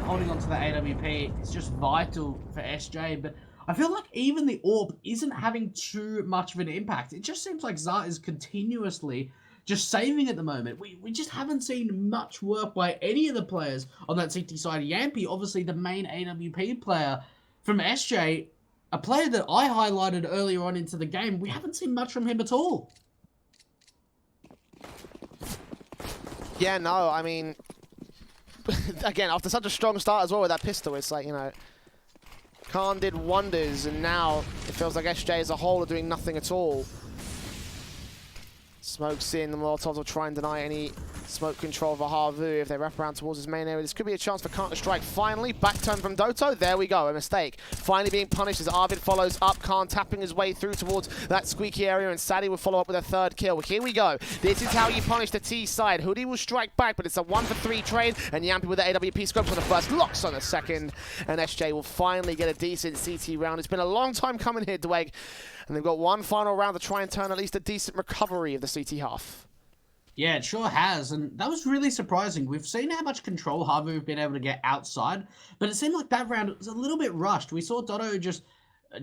Holding on to the AWP is just vital for SJ, but I feel like even the AWP isn't having too much of an impact. It just seems like Zart is continuously just saving at the moment. We just haven't seen much work by any of the players on that CT side. Yampy, obviously the main AWP player from SJ, a player that I highlighted earlier on into the game. We haven't seen much from him at all. Yeah, no, I mean, again, after such a strong start as well with that pistol, it's like, you know, Khan did wonders, and now it feels like SJ as a whole are doing nothing at all. Smokes in, the Molotovs will try and deny any smoke control for HAVU if they wrap around towards his main area. This could be a chance for Counter-Strike. Finally, back turn from Doto. There we go, a mistake. Finally being punished as Arvid follows up. Khan tapping his way through towards that squeaky area, and Sadie will follow up with a 3rd kill. Here we go. This is how you punish the T side. Hoodie will strike back, but it's a 1-for-3 trade, and Yampy with the AWP scopes on the first, locks on the second, and SJ will finally get a decent CT round. It's been a long time coming here, Dweg, and they've got one final round to try and turn at least a decent recovery of the CT half. Yeah, it sure has, and that was really surprising. We've seen how much control HAVU have been able to get outside, but it seemed like that round was a little bit rushed. We saw Dotto just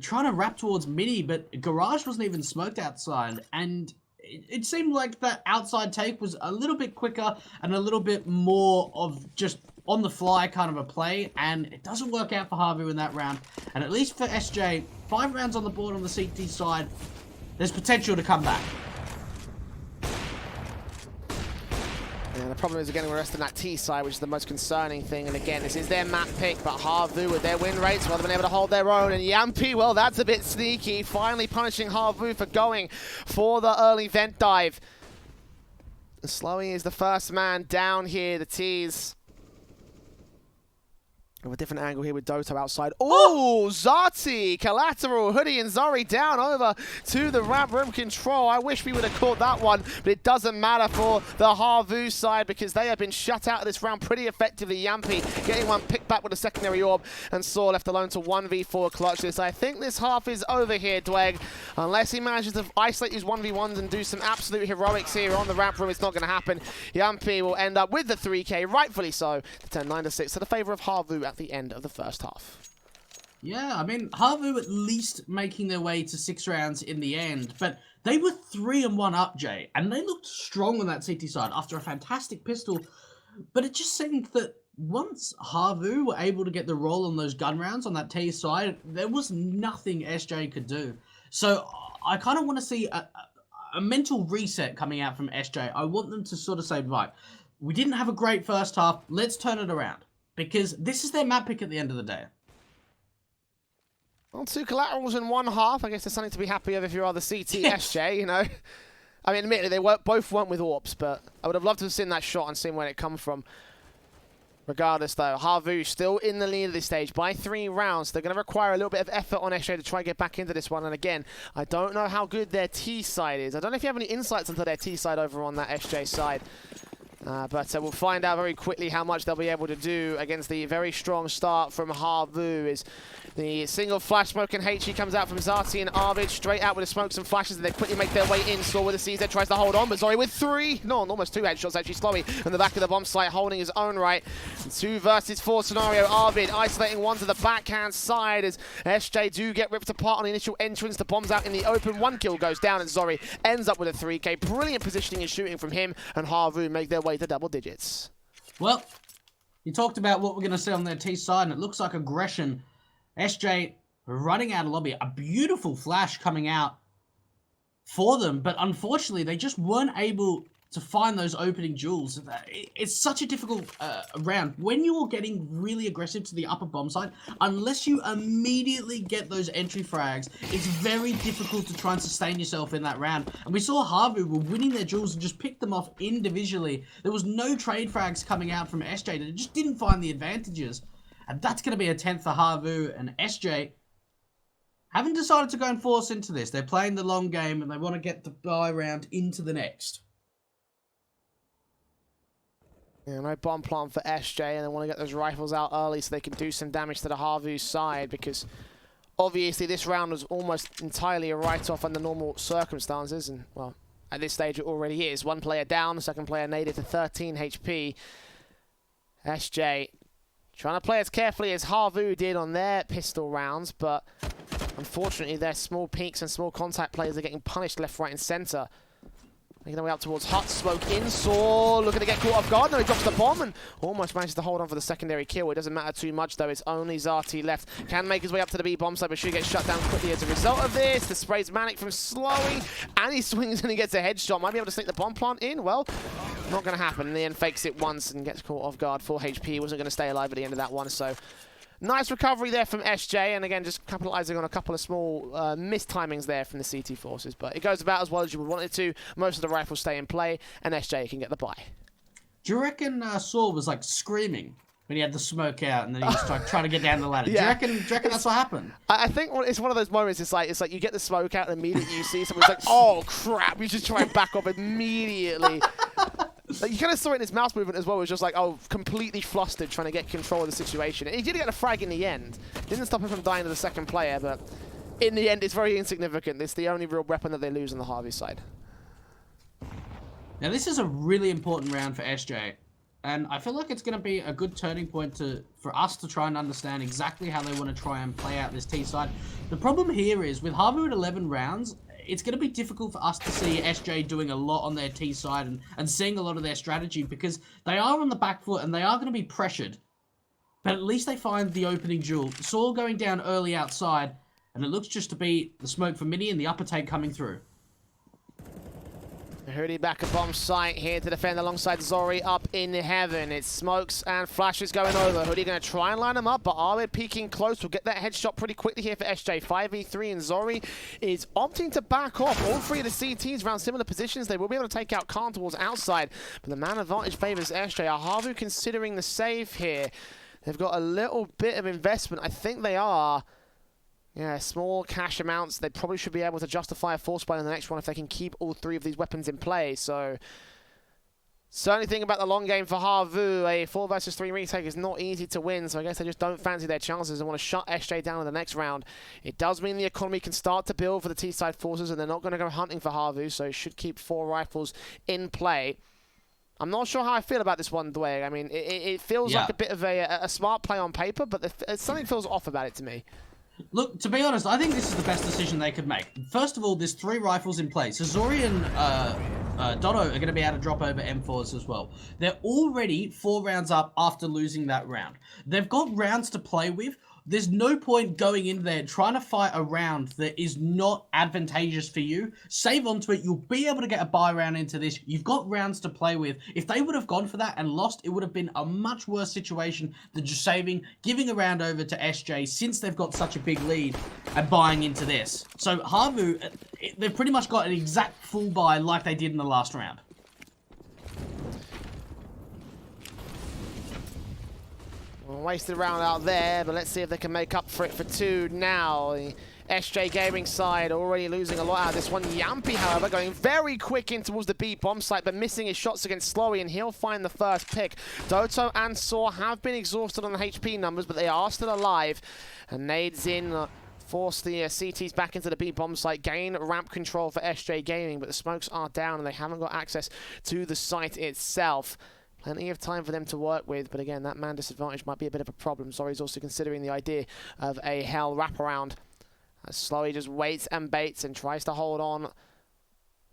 trying to wrap towards Mini, but Garage wasn't even smoked outside, and it seemed like that outside take was a little bit quicker and a little bit more of just on-the-fly kind of a play, and it doesn't work out for HAVU in that round. And at least for SJ, 5 rounds on the board on the CT side, there's potential to come back. Yeah, the problem is again we're resting that T side, which is the most concerning thing. And again, this is their map pick, but HAVU with their win rates, well, they've been able to hold their own. And Yampy, well, that's a bit sneaky, finally punishing HAVU for going for the early vent dive. Slowing is the first man down here. The T's with a different angle here with Doto outside. Oh, Zati, collateral, Hoodie and Zari down over to the ramp room control. I wish we would have caught that one, but it doesn't matter for the HAVU side because they have been shut out of this round pretty effectively. Yampy getting one picked back with a secondary orb, and Saw left alone to 1v4 clutch this. I think this half is over here, Dweg. Unless he manages to isolate his 1v1s and do some absolute heroics here on the ramp room, it's not going to happen. Yampy will end up with the 3K, rightfully so, to turn 9-6 to the favor of HAVU at the end of the first half. Yeah, I mean, HAVU at least making their way to 6 rounds in the end, but they were 3-1 up, Jay, and they looked strong on that CT side after a fantastic pistol, but it just seemed that once HAVU were able to get the roll on those gun rounds on that T side, there was nothing SJ could do. So I kind of want to see a mental reset coming out from SJ. I want them to sort of say, right, we didn't have a great first half, let's turn it around. because this is their map pick at the end of the day. Well, 2 collaterals in one half. I guess there's something to be happy with if you are the CT SJ, you know. I mean, admittedly, they both weren't with AWPs, but I would have loved to have seen that shot and seen where it come from. Regardless, though, HAVU still in the lead at this stage by 3 rounds. They're going to require a little bit of effort on SJ to try and get back into this one. And again, I don't know how good their T side is. I don't know if you have any insights into their T side over on that SJ side. But we'll find out very quickly how much they'll be able to do against the very strong start from HAVU. Is the single flash smoke and HE comes out from Zati and Arvid, straight out with the smokes and flashes, and they quickly make their way in. Saw with the CZ tries to hold on, but Zori with 3, no, almost 2 headshots actually. Slowy in the back of the bomb site, holding his own right. 2 versus 4 scenario. Arvid isolating one to the backhand side as SJ do get ripped apart on the initial entrance. The bomb's out in the open. 1 kill goes down, and Zori ends up with a 3K. Brilliant positioning and shooting from him, and HAVU make their way to double digits. Well, you talked about what we're going to see on their T side, and it looks like aggression. SJ running out of lobby. A beautiful flash coming out for them, but unfortunately, they just weren't able to find those opening jewels. It's such a difficult round. When you're getting really aggressive to the upper bomb side, unless you immediately get those entry frags, it's very difficult to try and sustain yourself in that round. And we saw HAVU were winning their jewels and just picked them off individually. There was no trade frags coming out from SJ. They just didn't find the advantages. And that's going to be a 10th for HAVU, and SJ haven't decided to go and force into this. They're playing the long game, and they want to get the buy round into the next. Yeah, no bomb plant for SJ, and they want to get those rifles out early so they can do some damage to the HAVU side, because obviously this round was almost entirely a write-off under normal circumstances, and, well, at this stage it already is. 1 player down, the second player naded to 13 HP. SJ trying to play as carefully as HAVU did on their pistol rounds, but unfortunately their small peaks and small contact players are getting punished left, right, and center. Making their way up towards Hut. Smoke in. Saw looking to get caught off guard. No, he drops the bomb and almost manages to hold on for the secondary kill. It doesn't matter too much, though. It's only Zati left. Can make his way up to the B bomb site, but should get shut down quickly as a result of this. The spray's manic from Slowy, and he swings and he gets a headshot. Might be able to sneak the bomb plant in. Well, not going to happen. In the end, fakes it once and gets caught off guard. 4 HP. He wasn't going to stay alive at the end of that one, so nice recovery there from SJ, and again, just capitalizing on a couple of small mistimings there from the CT forces. But it goes about as well as you would want it to. Most of the rifles stay in play, and SJ can get the buy. Do you reckon Saw was like screaming when he had the smoke out, and then he was like trying to get down the ladder? Yeah. Do you reckon that's what happened? I think it's one of those moments. It's like you get the smoke out, and immediately you see someone's like, "Oh crap!" You just try and back up immediately. Like, you kind of saw it in his mouse movement as well. It was just like, oh, completely flustered, trying to get control of the situation. And he did get a frag in the end. Didn't stop him from dying to the second player, but in the end, it's very insignificant. It's the only real weapon that they lose on the HAVU side. Now, this is a really important round for SJ. And I feel like it's going to be a good turning point for us to try and understand exactly how they want to try and play out this T side. The problem here is, with HAVU at 11 rounds, it's going to be difficult for us to see SJ doing a lot on their T side and seeing a lot of their strategy, because they are on the back foot and they are going to be pressured. But at least they find the opening jewel. Saw going down early outside, and it looks just to be the smoke from Mini and the upper take coming through. Hoodie back at bomb site here to defend alongside Zori up in heaven. It's smokes and flashes going over. Hoodie going to try and line them up, but Arvid peeking close. We'll get that headshot pretty quickly here for SJ. 5v3, and Zori is opting to back off. All 3 of the CTs around similar positions. They will be able to take out Khan towards outside, but the man advantage favors SJ. Are HAVU considering the save here? They've got a little bit of investment. I think they are. Yeah, small cash amounts. They probably should be able to justify a force buy in the next one if they can keep all 3 of these weapons in play. So, certainly thinking about the long game for HAVU. A 4 versus 3 retake is not easy to win, so I guess they just don't fancy their chances and want to shut SJ down in the next round. It does mean the economy can start to build for the T-side forces, and they're not going to go hunting for HAVU, so it should keep 4 rifles in play. I'm not sure how I feel about this one, Dwayne. I mean, it feels like a bit of a smart play on paper, but something feels off about it to me. Look, to be honest, I think this is the best decision they could make. First of all, there's 3 rifles in play. So Zori and Dodo are going to be able to drop over M4s as well. They're already 4 rounds up after losing that round. They've got rounds to play with. there's no point going in there trying to fight a round that is not advantageous for you. Save onto it. You'll be able to get a buy round into this. You've got rounds to play with. If they would have gone for that and lost, it would have been a much worse situation than just giving a round over to SJ since they've got such a big lead and buying into this. So HAVU, they've pretty much got an exact full buy like they did in the last round. Wasted round out there, but let's see if they can make up for it for 2 now. The SJ Gaming side already losing a lot out of this one. Yampy, however, going very quick in towards the B bomb site, but missing his shots against Slowy, and he'll find the first pick. Doto and Saw have been exhausted on the HP numbers, but they are still alive. And nades in, force the CTs back into the B bomb site, gain ramp control for SJ Gaming, but the smokes are down and they haven't got access to the site itself. Plenty of time for them to work with, but again, that man disadvantage might be a bit of a problem. Zori's also considering the idea of a hell wraparound. As Slowy just waits and baits and tries to hold on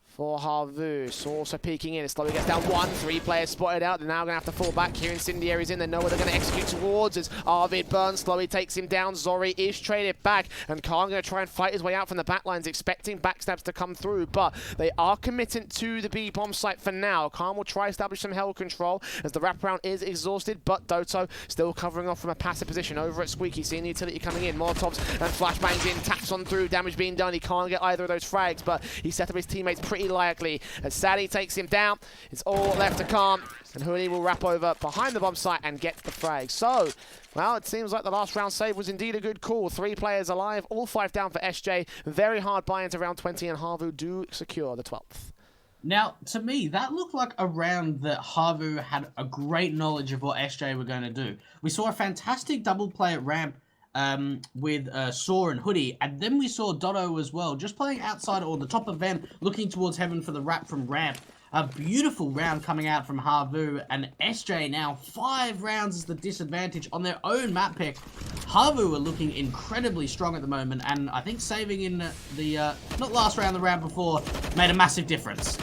for HAVU. So also peeking in. Slowy gets down 1. 3 players spotted out. They're now going to have to fall back here. Incendiary's in. They know where they're going to execute towards as Arvid burns. Slowy takes him down. Zori is traded back. And Khan going to try and fight his way out from the backlines, expecting backstabs to come through. But they are committed to the B bomb site for now. Khan will try to establish some hell control as the wraparound is exhausted. But Doto still covering off from a passive position over at Squeaky. Seeing the utility coming in. Molotovs and flashbangs in. Taps on through. Damage being done. He can't get either of those frags. But he set up his teammates pretty likely as Sadie takes him down. It's all left to Khan, and Hoodie will wrap over behind the bomb site and get the frag. So, well, it seems like the last round save was indeed a good call. 3 players alive, all 5 down for SJ. Very hard buy into round 20, and HAVU do secure the 12th. Now, to me, that looked like a round that HAVU had a great knowledge of what SJ were going to do. We saw a fantastic double play at ramp with Saw and Hoodie, and then we saw Dotto as well, just playing outside or the top of Vent, looking towards heaven for the wrap from ramp. A beautiful round coming out from HAVU, and SJ now 5 rounds is the disadvantage on their own map pick. HAVU are looking incredibly strong at the moment, and I think saving in the, not last round, the round before, made a massive difference.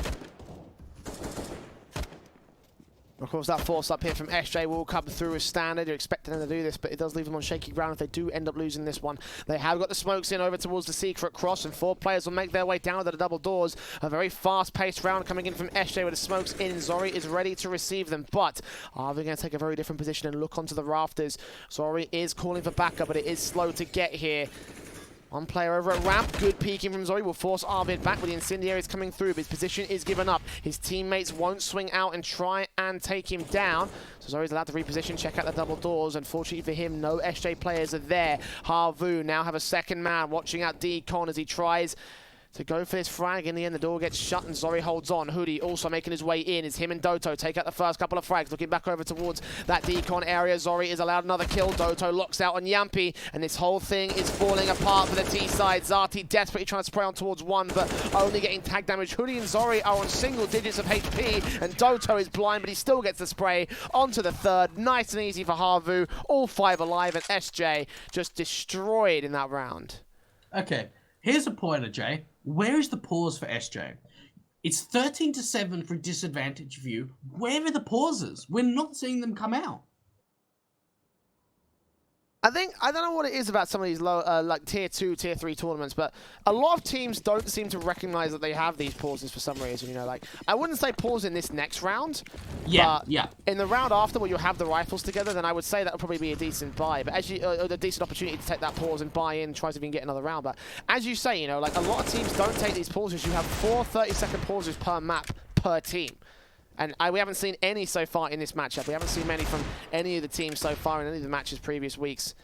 Of course, that force up here from SJ will come through as standard. You're expecting them to do this, but it does leave them on shaky ground if they do end up losing this one. They have got the smokes in over towards the secret cross, and 4 players will make their way down to the double doors. A very fast-paced round coming in from SJ with the smokes in. Zori is ready to receive them, but are they going to take a very different position and look onto the rafters? Zori is calling for backup, but it is slow to get here. 1 player over at ramp, good peeking from Zori, will force Arvid back with the incendiaries coming through, but his position is given up. His teammates won't swing out and try and take him down. So Zori's allowed to reposition, check out the double doors. Unfortunately for him, no SJ players are there. HAVU now have a second man watching out Decon as he tries to go for this frag. In the end, the door gets shut and Zori holds on. Hoodie also making his way in. Is him and Doto take out the first couple of frags. Looking back over towards that decon area. Zori is allowed another kill. Doto locks out on Yampy, and this whole thing is falling apart for the T side. Zati desperately trying to spray on towards 1, but only getting tag damage. Hoodie and Zori are on single digits of HP, and Doto is blind, but he still gets the spray onto the 3rd. Nice and easy for HAVU. All 5 alive, and SJ just destroyed in that round. Okay, here's a pointer, Jay. Where is the pause for SJ? It's 13-7 for disadvantage view. Where are the pauses? We're not seeing them come out. I don't know what it is about some of these low, like tier 2, tier 3 tournaments, but a lot of teams don't seem to recognize that they have these pauses for some reason. You know, like I wouldn't say pause in this next round. Yeah, but yeah. In the round after, where you have the rifles together, then I would say that would probably be a decent buy. But as you, a decent opportunity to take that pause and buy in, try to even get another round. But as you say, you know, like a lot of teams don't take these pauses. You have 4 30-second pauses per map per team. And we haven't seen any so far in this matchup. We haven't seen many from any of the teams so far in any of the matches previous weeks.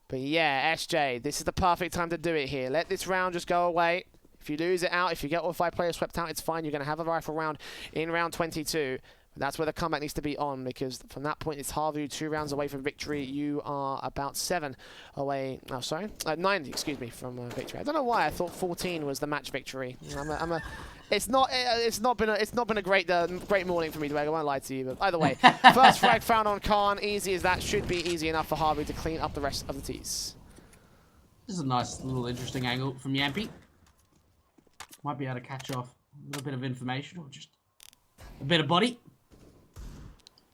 But yeah, SJ, this is the perfect time to do it here. Let this round just go away. If you lose it out, if you get all 5 players swept out, it's fine. You're going to have a rifle round in round 22. But that's where the comeback needs to be on, because from that point, it's HAVU 2 rounds away from victory. You are about 7 away. Oh, sorry, 9, excuse me, from victory. I don't know why I thought 14 was the match victory. It's not been a great morning for me, Dwayne. I won't lie to you. But either way, first frag found on Khan. Easy as that. Should be easy enough for HAVU to clean up the rest of the tees. This is a nice little interesting angle from Yampy. Might be able to catch off a little bit of information or just a bit of body.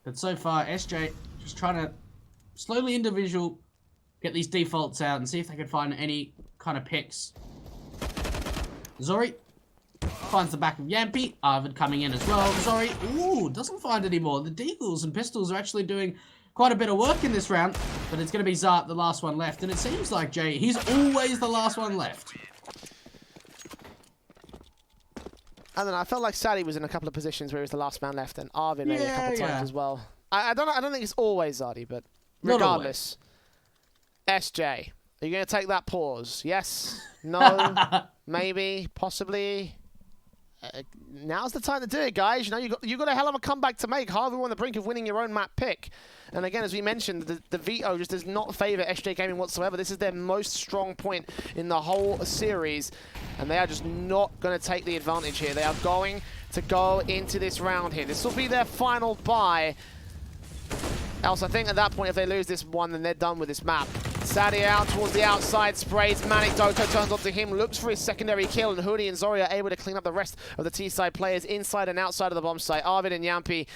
But so far, SJ just trying to slowly individual get these defaults out and see if they can find any kind of picks. Zori finds the back of Yampy. Arvid coming in as well. Zori, ooh, doesn't find any more. The Deagles and Pistols are actually doing quite a bit of work in this round, but it's going to be Zart, the last one left. And it seems like, Jay, he's always the last one left. I don't know. I felt like Sadie was in a couple of positions where he was the last man left, and Arvid maybe a couple of times as well. I don't think it's always Zadie, but regardless. SJ, are you going to take that pause? Yes? No? Maybe? Possibly? Now's the time to do it, guys. You know, you got a hell of a comeback to make. HAVU on the brink of winning your own map pick. And again, as we mentioned, the veto just does not favor SJ Gaming whatsoever. This is their most strong point in the whole series. And they are just not going to take the advantage here. They are going to go into this round here. This will be their final bye. Else, I think at that point, if they lose this one, then they're done with this map. Sadie out towards the outside, sprays Manic. Doto turns onto him, looks for his secondary kill, and Hoodie and Zori are able to clean up the rest of the T-side players inside and outside of the bomb site. Arvid and Yampy,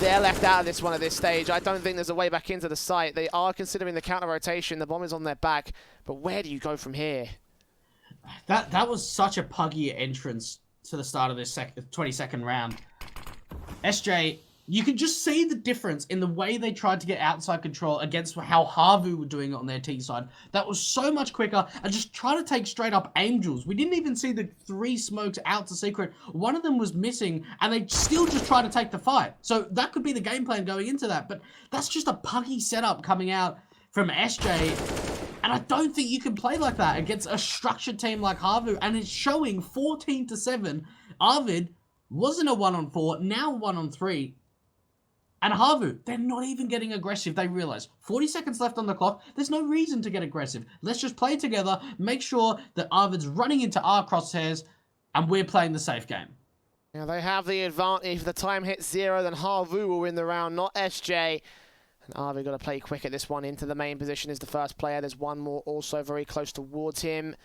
they're left out of this one at this stage. I don't think there's a way back into the site. They are considering the counter-rotation. The bomb is on their back, but where do you go from here? That was such a puggy entrance to the start of this 22nd round. SJ, you can just see the difference in the way they tried to get outside control against how HAVU were doing it on their T side. That was so much quicker, and just try to take straight up Angels. We didn't even see the 3 smokes out to secret. One of them was missing, and they still just try to take the fight. So that could be the game plan going into that, but that's just a puggy setup coming out from SJ. And I don't think you can play like that against a structured team like HAVU, and it's showing 14-7. Arvid wasn't a 1-on-4, now 1-on-3. And HAVU, they're not even getting aggressive. They realize 40 seconds left on the clock. There's no reason to get aggressive. Let's just play together, make sure that Arvid's running into our crosshairs, and we're playing the safe game. Now they have the advantage. If the time hits 0, then HAVU will win the round, not SJ. And Arvid got to play quick at this one. Into the main position is the first player. There's one more also very close towards him.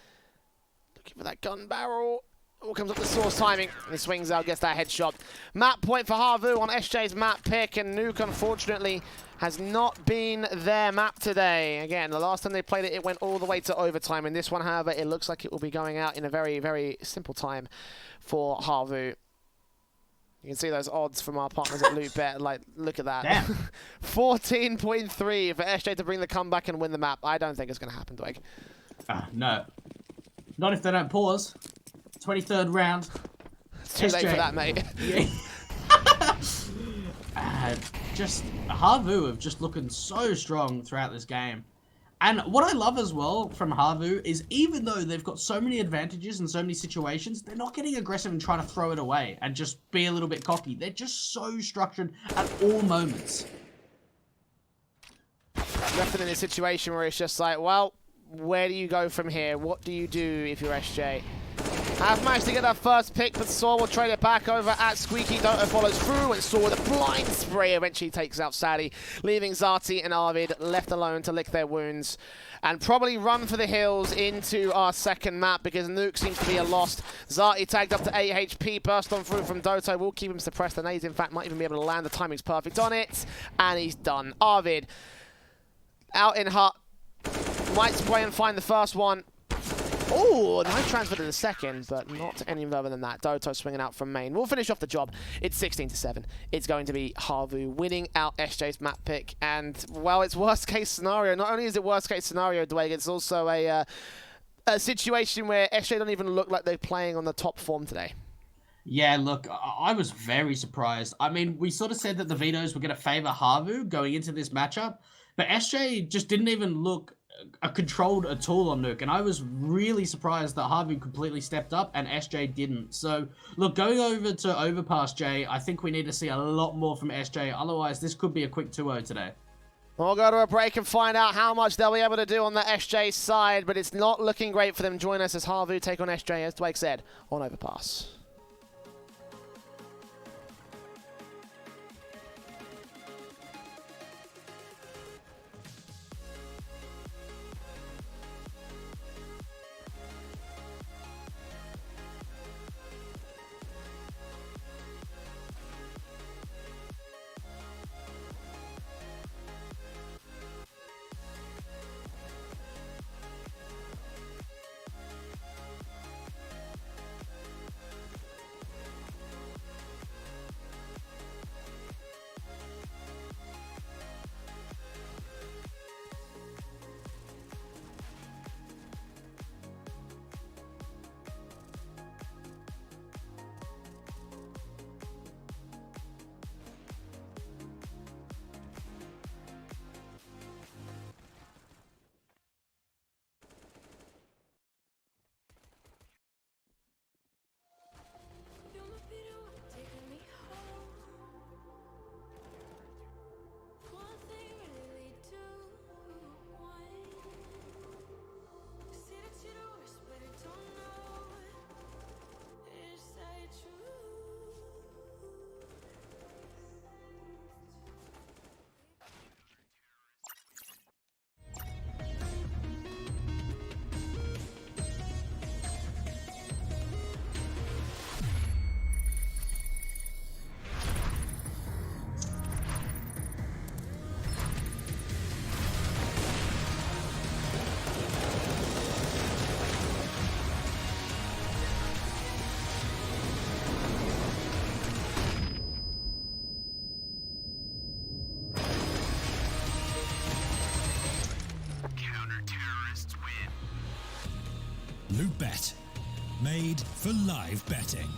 Looking for that gun barrel. All comes up the source timing. And he swings out, gets that headshot. Map point for HAVU on SJ's map pick. And Nuke, unfortunately, has not been their map today. Again, the last time they played it, it went all the way to overtime. In this one, however, it looks like it will be going out in a very, very simple time for HAVU. You can see those odds from our partners at LOOT.BET. Like, look at that. 14.3 for SJ to bring the comeback and win the map. I don't think it's going to happen, Dwayne. No. Not if they don't pause. 23rd round. It's too late for that, mate. Yeah. Just HAVU have just looking so strong throughout this game. And what I love as well from HAVU is even though they've got so many advantages in so many situations, they're not getting aggressive and trying to throw it away and just be a little bit cocky. They're just so structured at all moments. Left in a situation where it's just like, well, where do you go from here? What do you do if you're SJ? Have managed to get that first pick, but Saw will trade it back over at Squeaky. Doto follows through, and Saw with a blind spray eventually takes out Sadie, leaving Zati and Arvid left alone to lick their wounds and probably run for the hills into our second map because Nuke seems to be a lost. Zati tagged up to 8 HP, burst on through from Doto, will keep him suppressed. The nades, in fact, might even be able to land. The timing's perfect on it, and he's done. Arvid out in hut, might spray and find the first one. Oh, nice transfer to the second, but not any further than that. Doto swinging out from main. We'll finish off the job. It's 16-7. It's going to be HAVU winning out SJ's map pick. And, well, it's worst case scenario. Not only is it worst case scenario, Dwayne, it's also a situation where SJ don't even look like they're playing on the top form today. Yeah, look, I was very surprised. I mean, we sort of said that the vetoes were going to favor HAVU going into this matchup, but SJ just didn't even look controlled at all on Nuke, and I was really surprised that HAVU completely stepped up and SJ didn't. So, look, going over to Overpass, Jay, I think we need to see a lot more from SJ, otherwise this could be a quick 2-0 today. We'll go to a break and find out how much they'll be able to do on the SJ side, but it's not looking great for them. Join us as HAVU take on SJ, as Dwayne said, on Overpass. LOOT.BET. Made for live betting.